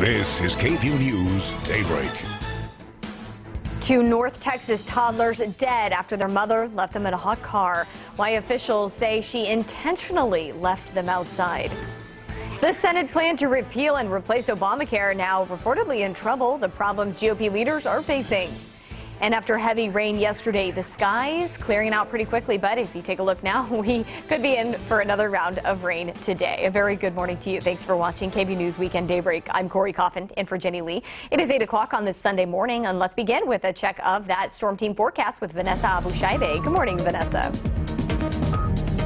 This is KVUE News Daybreak. Two North Texas toddlers dead after their mother left them in a hot car. Why officials say she intentionally left them outside. The Senate plan to repeal and replace Obamacare now reportedly in trouble. The problems GOP leaders are facing. And after heavy rain yesterday, the skies clearing out pretty quickly. But if you take a look now, we could be in for another round of rain today. A very good morning to you. Thanks for watching KVUE News Weekend Daybreak. I'm Corey Coffin in for Jenny Lee. It is 8 o'clock on this Sunday morning, and let's begin with a check of that storm team forecast with Vanessa Abushaibe. Good morning, Vanessa.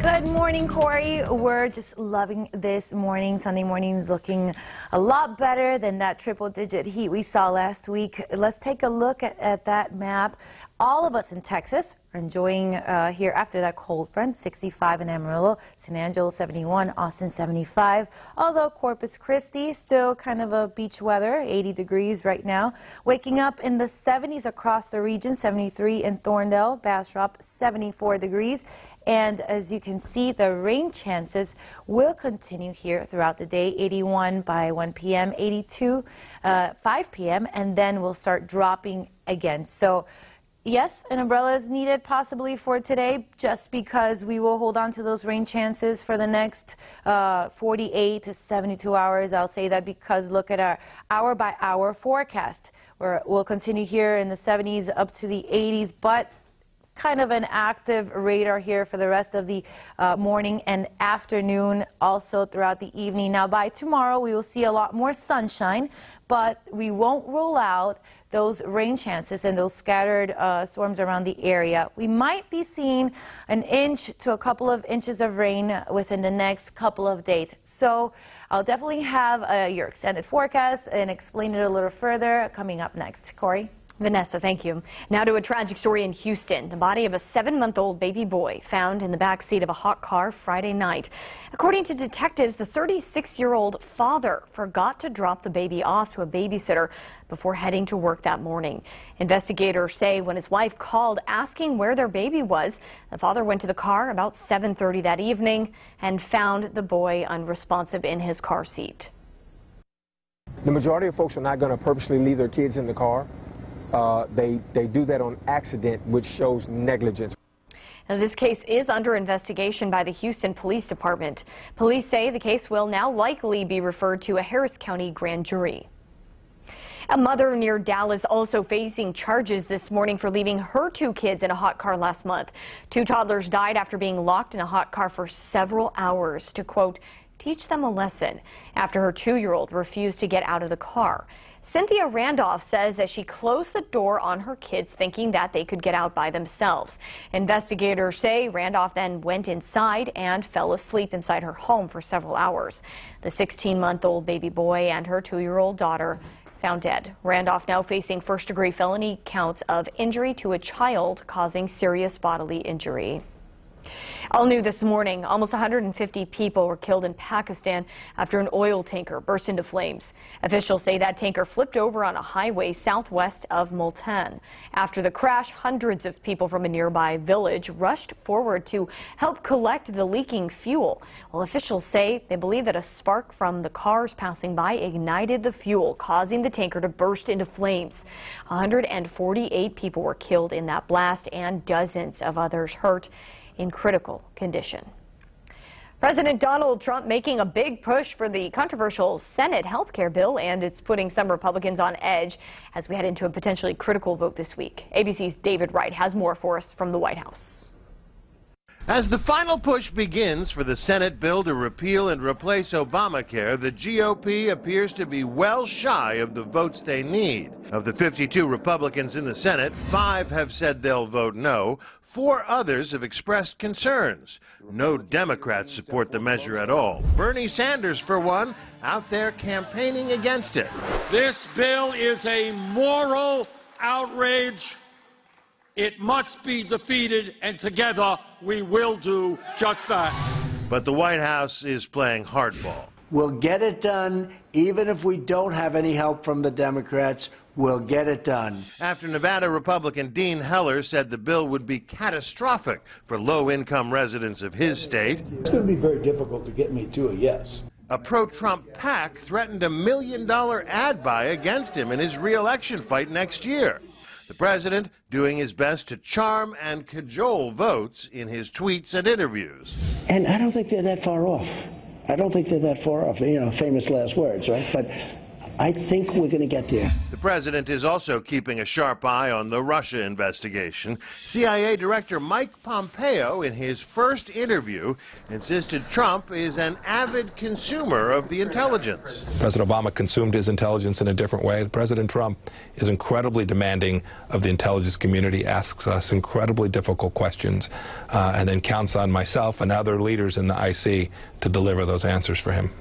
Good morning, Corey. We're just loving this morning. Sunday morning's looking a lot better than that triple-digit heat we saw last week. Let's take a look at that map. All of us in Texas are enjoying here after that cold front. 65 in Amarillo, San Angelo 71, Austin 75. Although Corpus Christi still kind of a beach weather, 80 degrees right now. Waking up in the 70s across the region, 73 in Thorndale, Bastrop 74 degrees. And as you can see, the rain chances will continue here throughout the day. 81 by 1 p.m., 82 5 p.m., and then we'll start dropping again. So yes, an umbrella is needed possibly for today, just because we will hold on to those rain chances for the next 48 to 72 hours. I'll say that because look at our hour-by-hour forecast, where we'll continue here in the 70s up to the 80s, but kind of an active radar here for the rest of the morning and afternoon, also throughout the evening. Now, by tomorrow, we will see a lot more sunshine, but we won't rule out those rain chances and those scattered storms around the area. We might be seeing an inch to a couple of inches of rain within the next couple of days. So I'll definitely have your extended forecast and explain it a little further coming up next. Corey? Vanessa, thank you. Now to a tragic story in Houston. The body of a 7-month-old baby boy found in the back seat of a hot car Friday night. According to detectives, the 36-year-old father forgot to drop the baby off to a babysitter before heading to work that morning. Investigators say when his wife called asking where their baby was, the father went to the car about 7:30 that evening and found the boy unresponsive in his car seat. The majority of folks are not going to purposely leave their kids in the car. They do that on accident, which shows negligence. Now, this case is under investigation by the Houston Police Department. Police say the case will now likely be referred to a Harris County grand jury. A mother near Dallas also facing charges this morning for leaving her 2 kids in a hot car last month. 2 toddlers died after being locked in a hot car for several hours to, quote, teach them a lesson after her 2-year-old refused to get out of the car. Cynthia Randolph says that she closed the door on her kids thinking that they could get out by themselves. Investigators say Randolph then went inside and fell asleep inside her home for several hours. The 16-month-old baby boy and her 2-year-old daughter found dead. Randolph now facing first-degree felony counts of injury to a child causing serious bodily injury. All new this morning, almost 150 people were killed in Pakistan after an oil tanker burst into flames. Officials say that tanker flipped over on a highway southwest of Multan. After the crash, hundreds of people from a nearby village rushed forward to help collect the leaking fuel. Well, officials say they believe that a spark from the cars passing by ignited the fuel, causing the tanker to burst into flames. 148 people were killed in that blast and dozens of others hurt in critical condition. President Donald Trump making a big push for the controversial Senate health care bill, and it's putting some Republicans on edge as we head into a potentially critical vote this week. ABC's David Wright has more for us from the White House. As the final push begins for the Senate bill to repeal and replace Obamacare, the GOP appears to be well shy of the votes they need. Of the 52 Republicans in the Senate, 5 have said they'll vote no. 4 others have expressed concerns. No Democrats support the measure at all. Bernie Sanders, for one, out there campaigning against it. This bill is a moral outrage. It must be defeated, and together we will do just that. But the White House is playing hardball. We'll get it done, even if we don't have any help from the Democrats. We'll get it done. After Nevada Republican Dean Heller said the bill would be catastrophic for low-income residents of his state. It's going to be very difficult to get me to a yes. A pro-Trump PAC threatened $1 million ad buy against him in his re-election fight next year. The president doing his best to charm and cajole votes in his tweets and interviews. And I don't think they're that far off. I don't think they're that far off. You know, famous last words, right? But I think we're going to get there. The president is also keeping a sharp eye on the Russia investigation. CIA Director Mike Pompeo, in his first interview, insisted Trump is an avid consumer of the intelligence. President Obama consumed his intelligence in a different way. President Trump is incredibly demanding of the intelligence community, asks us incredibly difficult questions, and then counts on myself and other leaders in the IC to deliver those answers for him.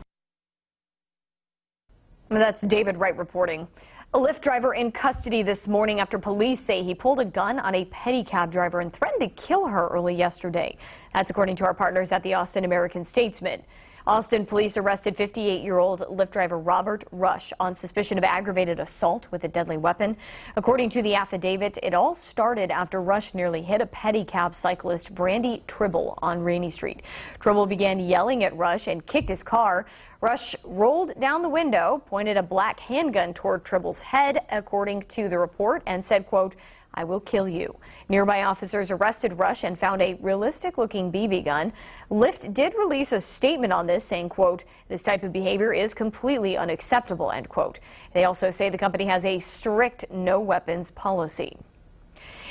That's David Wright reporting. A Lyft driver in custody this morning after police say he pulled a gun on a pedicab driver and threatened to kill her early yesterday. That's according to our partners at the Austin American-Statesman. Austin police arrested 58-year-old Lyft driver Robert Rush on suspicion of aggravated assault with a deadly weapon. According to the affidavit, it all started after Rush nearly hit a pedicab cyclist Brandy Tribble on Rainey Street. Tribble began yelling at Rush and kicked his car. Rush rolled down the window, pointed a black handgun toward Tribble's head, according to the report, and said, quote, "I will kill you." Nearby officers arrested Rush and found a realistic-looking BB gun. Lyft did release a statement on this saying, quote, "This type of behavior is completely unacceptable," end quote. They also say the company has a strict no weapons policy.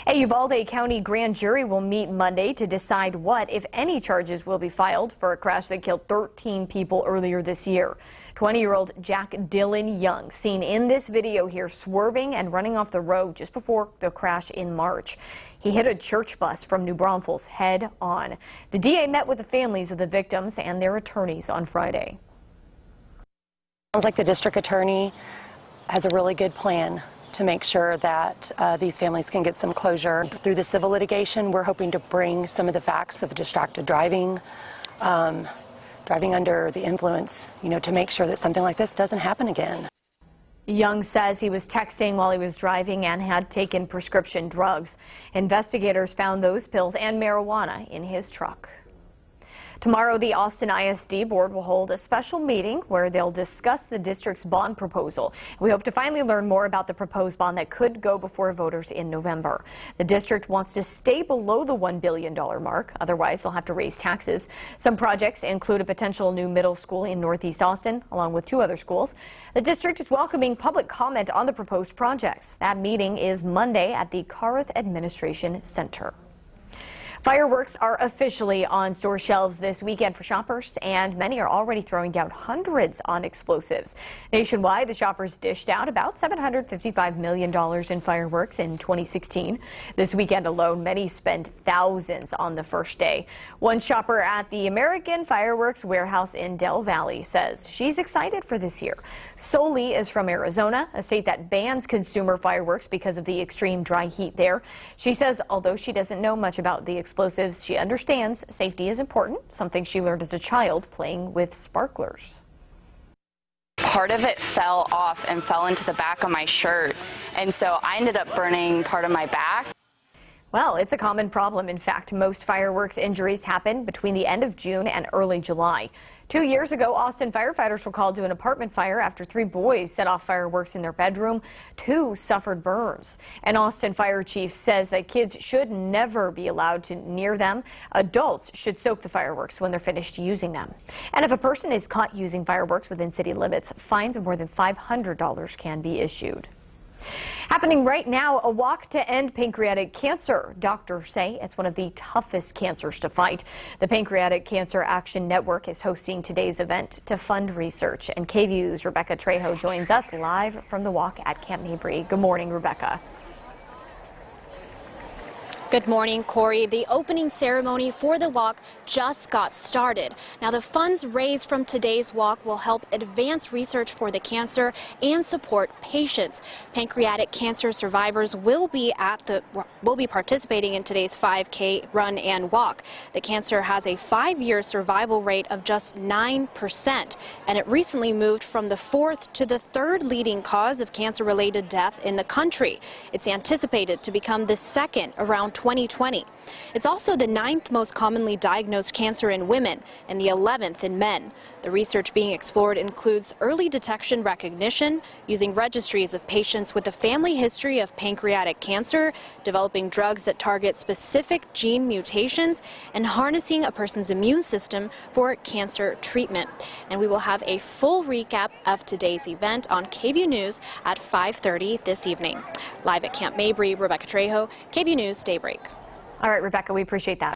A Uvalde County grand jury will meet Monday to decide what, if any, charges will be filed for a crash that killed 13 people earlier this year. 20-year-old Jack Dylan Young, seen in this video here swerving and running off the road just before the crash in March. He hit a church bus from New Braunfels head on. The DA met with the families of the victims and their attorneys on Friday. Sounds like the district attorney has a really good plan to make sure that these families can get some closure. Through the civil litigation, we're hoping to bring some of the facts of distracted driving, driving under the influence, to make sure that something like this doesn't happen again. Young says he was texting while he was driving and had taken prescription drugs. Investigators found those pills and marijuana in his truck. Tomorrow, the Austin ISD Board will hold a special meeting where they'll discuss the district's bond proposal. We hope to finally learn more about the proposed bond that could go before voters in November. The district wants to stay below the $1 billion mark. Otherwise, they'll have to raise taxes. Some projects include a potential new middle school in Northeast Austin, along with 2 other schools. The district is welcoming public comment on the proposed projects. That meeting is Monday at the Carruth Administration Center. Fireworks are officially on store shelves this weekend for shoppers, and many are already throwing down hundreds on explosives. Nationwide, the shoppers dished out about $755 million in fireworks in 2016. This weekend alone, many spent thousands on the first day. One shopper at the American Fireworks Warehouse in Del Valley says she's excited for this year. Soli is from Arizona, a state that bans consumer fireworks because of the extreme dry heat there. She says although she doesn't know much about the explosives, she understands safety is important, something she learned as a child playing with sparklers. Part of it fell off and fell into the back of my shirt, and so I ended up burning part of my back. Well, it's a common problem. In fact, most fireworks injuries happen between the end of June and early July. 2 years ago, Austin firefighters were called to an apartment fire after 3 boys set off fireworks in their bedroom. 2 suffered burns. An Austin fire chief says that kids should never be allowed to near them. Adults should soak the fireworks when they're finished using them. And if a person is caught using fireworks within city limits, fines of more than $500 can be issued. Happening right now, a walk to end pancreatic cancer. Doctors say it's one of the toughest cancers to fight. The Pancreatic Cancer Action Network is hosting today's event to fund research. And KVUE's Rebecca Trejo joins us live from the walk at Camp Mabry. Good morning, Rebecca. Good morning, Corey. The opening ceremony for the walk just got started. Now, the funds raised from today's walk will help advance research for the cancer and support patients. Pancreatic cancer survivors will be participating in today's 5K run and walk. The cancer has a 5-year survival rate of just 9%, and it recently moved from the 4th to the 3rd leading cause of cancer-related death in the country. It's anticipated to become the 2nd around 2020. It's also the 9th most commonly diagnosed cancer in women and the 11th in men. The research being explored includes early detection recognition, using registries of patients with a family history of pancreatic cancer, developing drugs that target specific gene mutations, and harnessing a person's immune system for cancer treatment. And we will have a full recap of today's event on KVUE News at 5:30 this evening. Live at Camp Mabry, Rebecca Trejo, KVUE News Daybreak. All right, Rebecca, we appreciate that.